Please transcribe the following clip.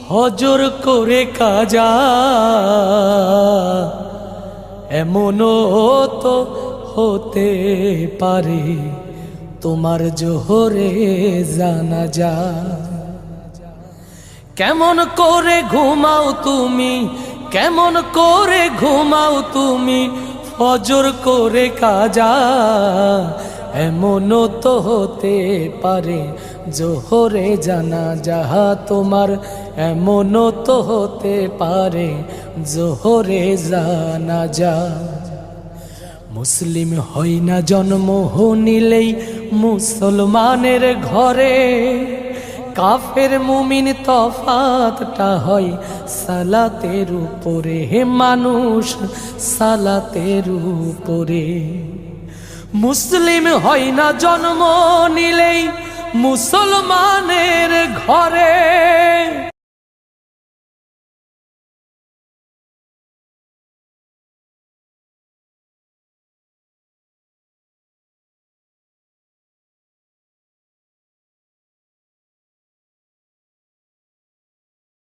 হজর করে কাজা এমনও তো হতে পারে তোমার জোহরে জানাজা। কেমন করে ঘুমাও তুমি, কেমন করে ঘুমাও তুমি ফজর করে কাজা, এমনও তো হতে পারে জোহরে জানাজা তোমার, এমনও তো হতে পারে জোহরে জানাজা। মুসলিম হয় না জন্ম নিলেই মুসলমানের ঘরে, কাফের মুমিন তফাতটা হয় সালাতের উপরে, হে মানুষ সালাতের উপরে। মুসলিম হয় না জন্ম নিলেই মুসলমানের ঘরে,